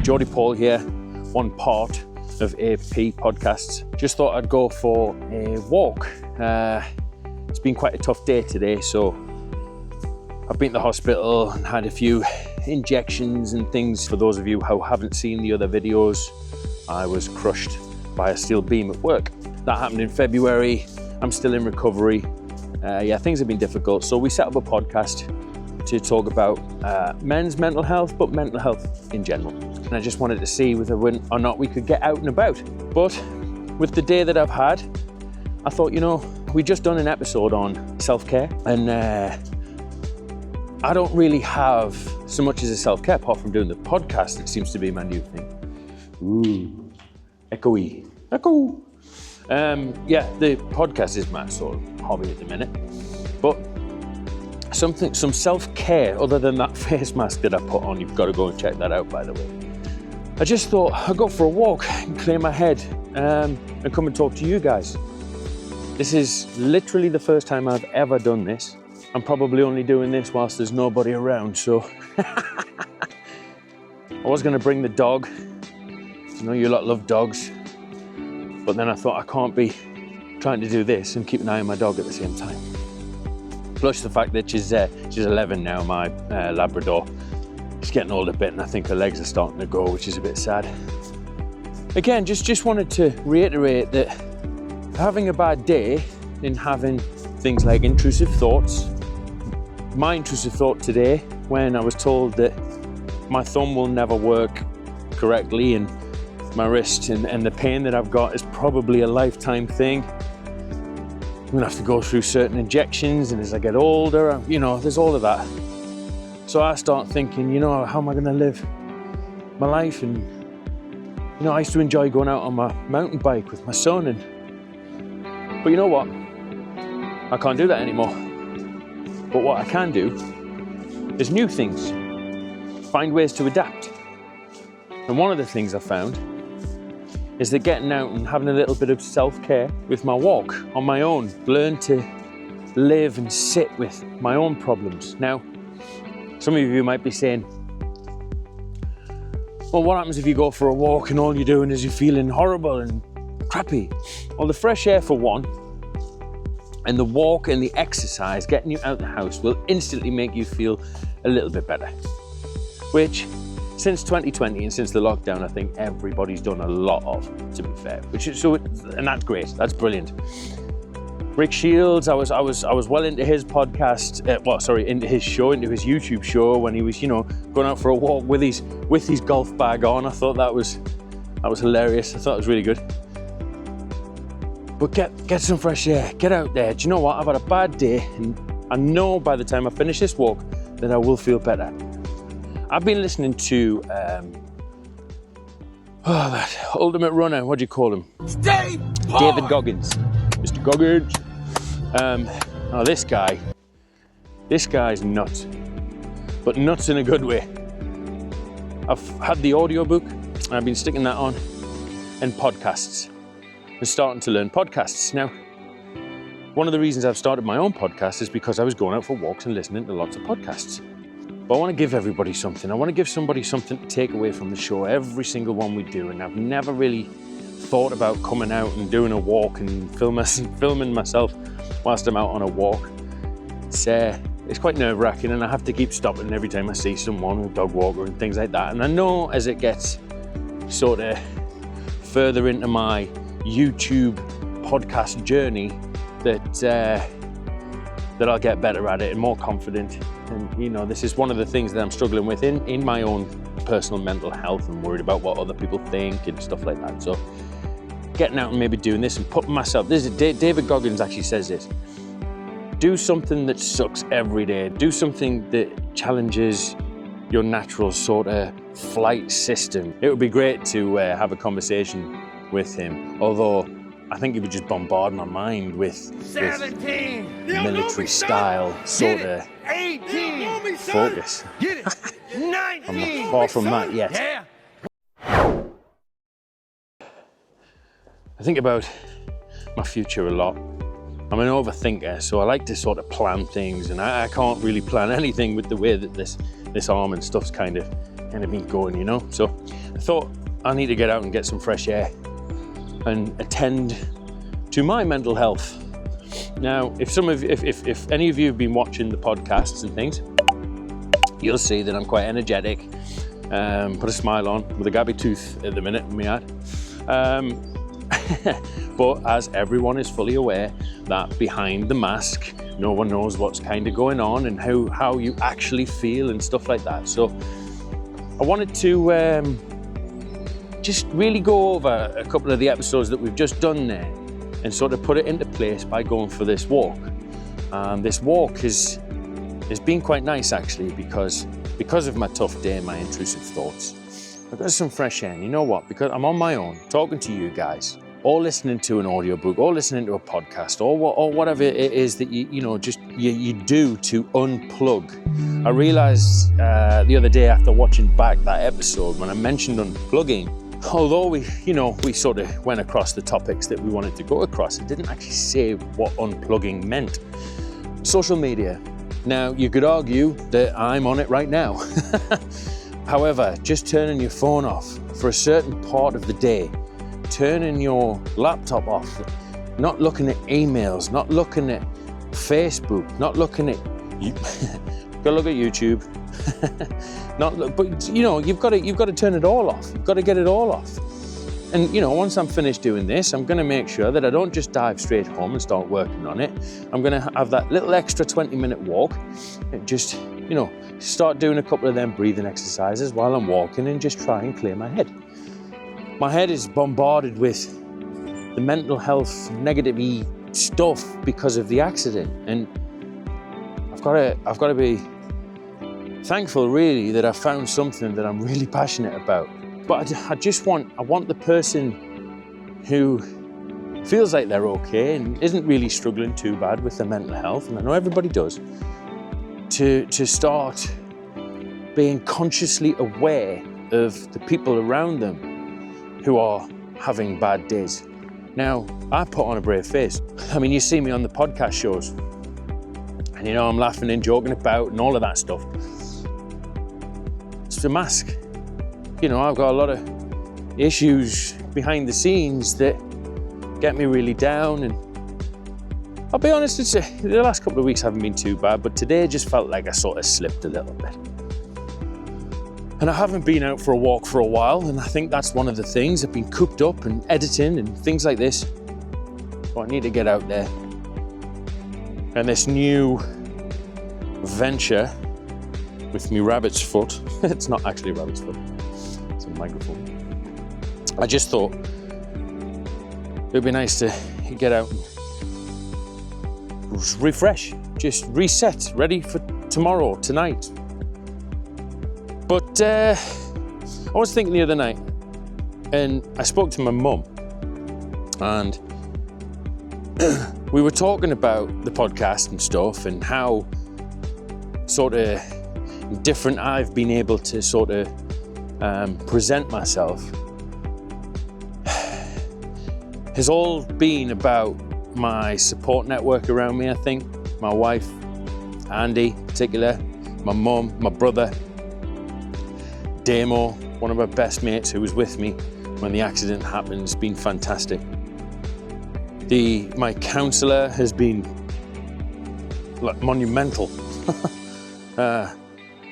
Jody Paul here, one part of A&PPodcasts. Just thought I'd go for a walk. It's been quite a tough day today, so I've been to the hospital and had a few injections and things. For those of you who haven't seen the other videos, I was crushed by a steel beam at work. That happened in February. I'm still in recovery. Things have been difficult. So we set up a podcast to talk about men's mental health, but mental health in general. And I just wanted to see whether or not we could get out and about. But with the day that I've had, I thought, we just done an episode on self-care, and I don't really have so much as a self-care apart from doing the podcast. It seems to be my new thing. Ooh, echoey, echo. The podcast is my sort of hobby at the minute, but some self-care other than that face mask that I put on. You've got to go and check that out, by the way. I just thought I'd go for a walk and clear my head and come and talk to you guys. This is literally the first time I've ever done this. I'm probably only doing this whilst there's nobody around, so I was going to bring the dog. I know you lot love dogs, but then I thought I can't be trying to do this and keep an eye on my dog at the same time. Plus the fact that she's 11 now, my Labrador. She's getting older a bit, and I think her legs are starting to go, which is a bit sad. Again, just wanted to reiterate that having a bad day and having things like intrusive thoughts. My intrusive thought today, when I was told that my thumb will never work correctly and my wrist and the pain that I've got is probably a lifetime thing. I'm gonna have to go through certain injections, and as I get older, there's all of that. So I start thinking, how am I gonna live my life? And, I used to enjoy going out on my mountain bike with my son, but you know what? I can't do that anymore. But what I can do is new things, find ways to adapt. And one of the things I found is that getting out and having a little bit of self-care with my walk on my own, learn to live and sit with my own problems. Now, some of you might be saying, well, what happens if you go for a walk and all you're doing is you're feeling horrible and crappy? Well, the fresh air for one, and the walk and the exercise, getting you out the house, will instantly make you feel a little bit better. Which, since 2020 and since the lockdown, I think everybody's done a lot of, to be fair. And that's great. That's brilliant. Rick Shields, I was well into his podcast. Into his YouTube show when he was, going out for a walk with his golf bag on. I thought that was hilarious. I thought it was really good. But get some fresh air, get out there. Do you know what? I've had a bad day, and I know by the time I finish this walk that I will feel better. I've been listening to that ultimate runner, what do you call him? Stay hard. David Goggins. Mr. Goggins. This guy's nuts, but nuts in a good way. I've had the audiobook, and I've been sticking that on, and podcasts. I'm starting to learn podcasts. Now, one of the reasons I've started my own podcast is because I was going out for walks and listening to lots of podcasts. But I want to give everybody something. I want to give somebody something to take away from the show, every single one we do. And I've never really thought about coming out and doing a walk and filming myself whilst I'm out on a walk. It's quite nerve-wracking, and I have to keep stopping every time I see someone, a dog walker and things like that. And I know as it gets sort of further into my YouTube podcast journey that I'll get better at it and more confident. And this is one of the things that I'm struggling with in my own personal mental health. I'm worried about what other people think and stuff like that. So getting out and maybe doing this and putting myself, David Goggins actually says this: do something that sucks every day. Do something that challenges your natural sort of flight system. It would be great to have a conversation with him, although I think he would just bombard my mind with military style sort of focus. I'm not far from that yet. Yeah. I think about my future a lot. I'm an overthinker, so I like to sort of plan things, and I can't really plan anything with the way that this arm and stuff's kind of kind of me going, you know. So I thought I need to get out and get some fresh air and attend to my mental health. Now, if any of you have been watching the podcasts and things, you'll see that I'm quite energetic. Put a smile on with a gabby tooth at the minute in my head. But as everyone is fully aware that behind the mask, no one knows what's kind of going on and how you actually feel and stuff like that. So I wanted to just really go over a couple of the episodes that we've just done there and sort of put it into place by going for this walk. And this walk has been quite nice actually because of my tough day and my intrusive thoughts. I've got some fresh air, and you know what? Because I'm on my own, talking to you guys, or listening to an audiobook, or listening to a podcast, or whatever it is that you do to unplug. I realised the other day after watching back that episode when I mentioned unplugging, although we sort of went across the topics that we wanted to go across, it didn't actually say what unplugging meant. Social media. Now, you could argue that I'm on it right now. However, just turning your phone off for a certain part of the day, turning your laptop off, not looking at emails, not looking at Facebook, not looking at go look at YouTube. But you've got to turn it all off. You've got to get it all off. And once I'm finished doing this, I'm going to make sure that I don't just dive straight home and start working on it. I'm going to have that little extra 20-minute walk and just start doing a couple of them breathing exercises while I'm walking and just try and clear my head. My head is bombarded with the mental health negative-y stuff because of the accident, and I've got to be thankful really that I found something that I'm really passionate about. But I want the person who feels like they're okay and isn't really struggling too bad with their mental health, and I know everybody does, to start being consciously aware of the people around them who are having bad days. Now, I put on a brave face. I mean, you see me on the podcast shows, and I'm laughing and joking about and all of that stuff. It's a mask. I've got a lot of issues behind the scenes that get me really down, and I'll be honest, the last couple of weeks haven't been too bad, but today just felt like I sort of slipped a little bit. And I haven't been out for a walk for a while, and I think that's one of the things. I've been cooped up and editing and things like this. So I need to get out there. And this new venture with me rabbit's foot, it's not actually a rabbit's foot, it's a microphone. I just thought it'd be nice to get out and refresh, just reset, ready for tomorrow, tonight. But I was thinking the other night, and I spoke to my mum, and we were talking about the podcast and stuff and how sort of different I've been able to sort of present myself. Has all been about my support network around me, I think. My wife, Andy in particular, my mum, my brother, Damo, one of my best mates who was with me when the accident happened, has been fantastic. My counsellor has been monumental. I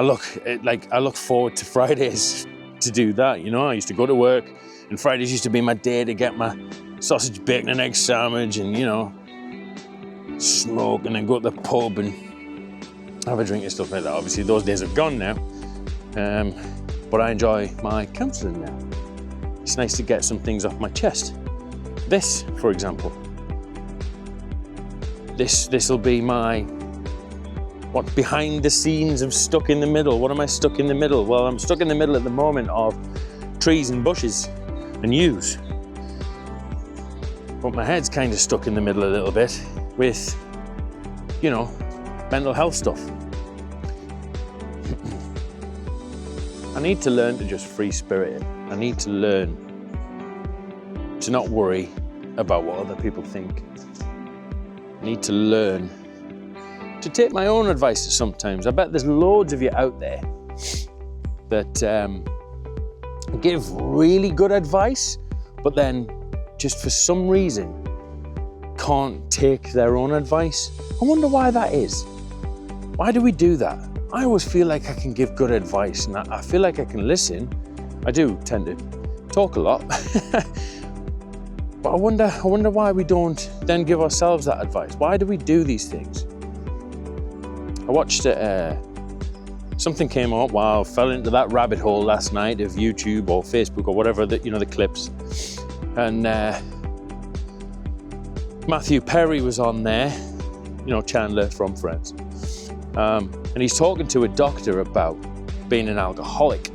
look forward to Fridays to do that. I used to go to work, and Fridays used to be my day to get my sausage, bacon and egg sandwich and, smoke and then go to the pub and have a drink and stuff like that. Obviously, those days are gone now. But I enjoy my counselling now. It's nice to get some things off my chest. This, for example. This'll be my behind the scenes of Stuck in the Middle. What am I stuck in the middle? Well, I'm stuck in the middle at the moment of trees and bushes and yous. But my head's kind of stuck in the middle a little bit with, mental health stuff. I need to learn to just free spirit it. I need to learn to not worry about what other people think. I need to learn to take my own advice sometimes. I bet there's loads of you out there that give really good advice, but then just for some reason can't take their own advice. I wonder why that is. Why do we do that? I always feel like I can give good advice and I feel like I can listen. I do tend to talk a lot. But I wonder why we don't then give ourselves that advice. Why do we do these things? I watched something came up while I fell into that rabbit hole last night of YouTube or Facebook or whatever, the clips. And Matthew Perry was on there, Chandler from Friends. And he's talking to a doctor about being an alcoholic.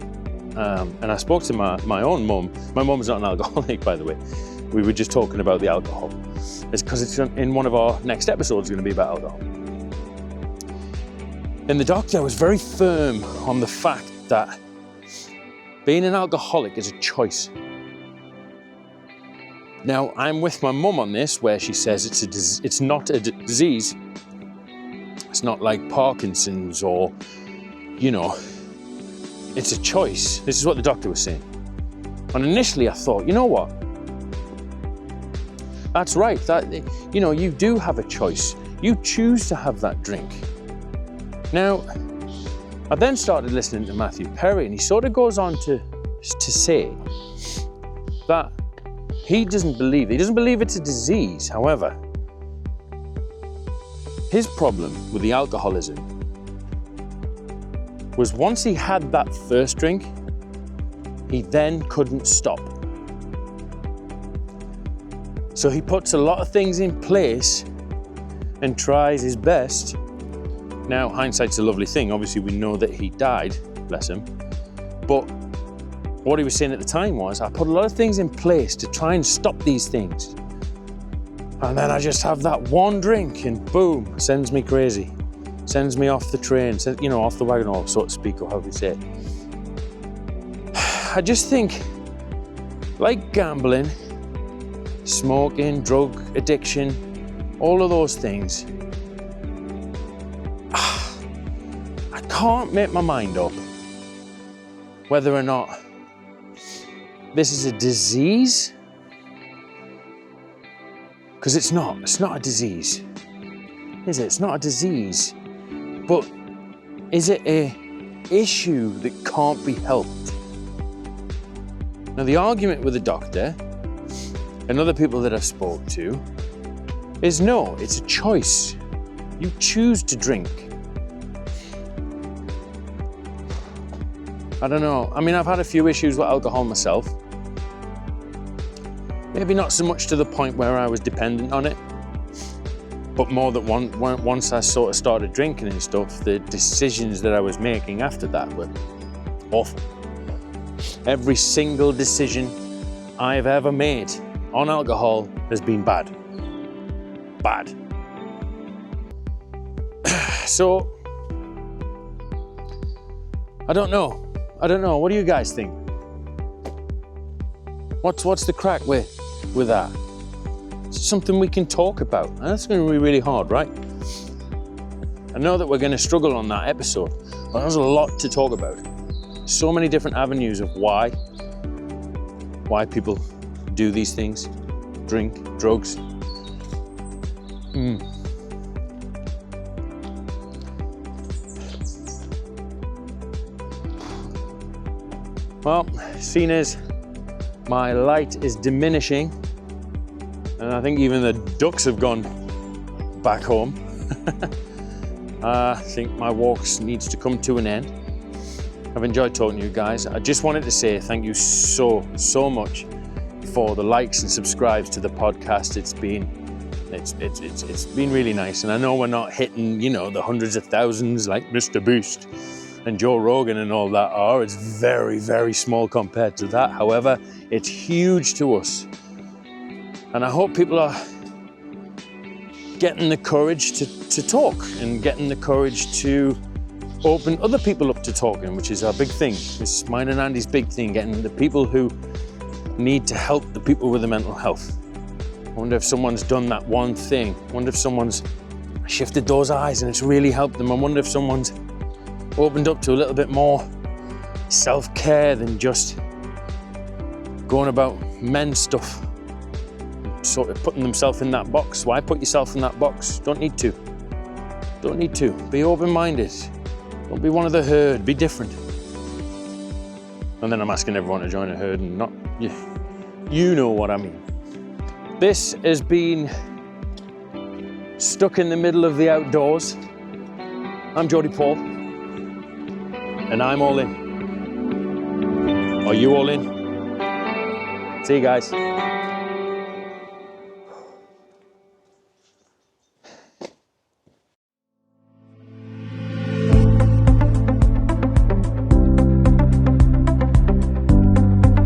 And I spoke to my own mum. My mum's not an alcoholic, by the way. We were just talking about the alcohol. It's because it's in one of our next episodes going to be about alcohol. And the doctor was very firm on the fact that being an alcoholic is a choice. Now, I'm with my mum on this, where she says it's not a disease. It's not like Parkinson's or, it's a choice. This is what the doctor was saying. And initially I thought, you know what? That's right. That, you do have a choice. You choose to have that drink. Now, I then started listening to Matthew Perry, and he sort of goes on to say that he doesn't believe it's a disease. However, his problem with the alcoholism was once he had that first drink, he then couldn't stop. So he puts a lot of things in place and tries his best. Now, hindsight's a lovely thing. Obviously, we know that he died, bless him. But what he was saying at the time was, I put a lot of things in place to try and stop these things. And then I just have that one drink and boom, sends me crazy. Sends me off the train, off the wagon, or so to speak, or however you say it. I just think, like gambling, smoking, drug addiction, all of those things, I can't make my mind up whether or not this is a disease, because it's not a disease, is it? It's not a disease, but is it an issue that can't be helped? Now, the argument with the doctor and other people that I've spoke to is no, it's a choice. You choose to drink. I don't know. I mean, I've had a few issues with alcohol myself. Maybe not so much to the point where I was dependent on it, but more that once I sort of started drinking and stuff, the decisions that I was making after that were awful. Every single decision I've ever made on alcohol has been bad. Bad. So, I don't know. What do you guys think? What's the crack with that? It's something we can talk about. And that's going to be really hard, right? I know that we're going to struggle on that episode, but there's a lot to talk about. So many different avenues of why people do these things, drink, drugs. Well, seeing as my light is diminishing, and I think even the ducks have gone back home, I think my walks needs to come to an end. I've enjoyed talking to you guys. I just wanted to say thank you so much for the likes and subscribes to the podcast. It's been really nice, and I know we're not hitting, the hundreds of thousands like Mr. Beast and Joe Rogan and all that are. It's very, very small compared to that. However, it's huge to us. And I hope people are getting the courage to talk and getting the courage to open other people up to talking, which is our big thing. It's mine and Andy's big thing, getting the people who need to help the people with the mental health. I wonder if someone's done that one thing. I wonder if someone's shifted those eyes and it's really helped them. I wonder if someone's opened up to a little bit more self-care than just going about men's stuff, sort of putting themselves in that box. Why put yourself in that box? Don't need to. Be open-minded. Don't be one of the herd, be different. And then I'm asking everyone to join a herd and not, you know what I mean. This has been Stuck in the Middle of the Outdoors. I'm Jody Paul, and I'm all in. Are you all in? See you guys.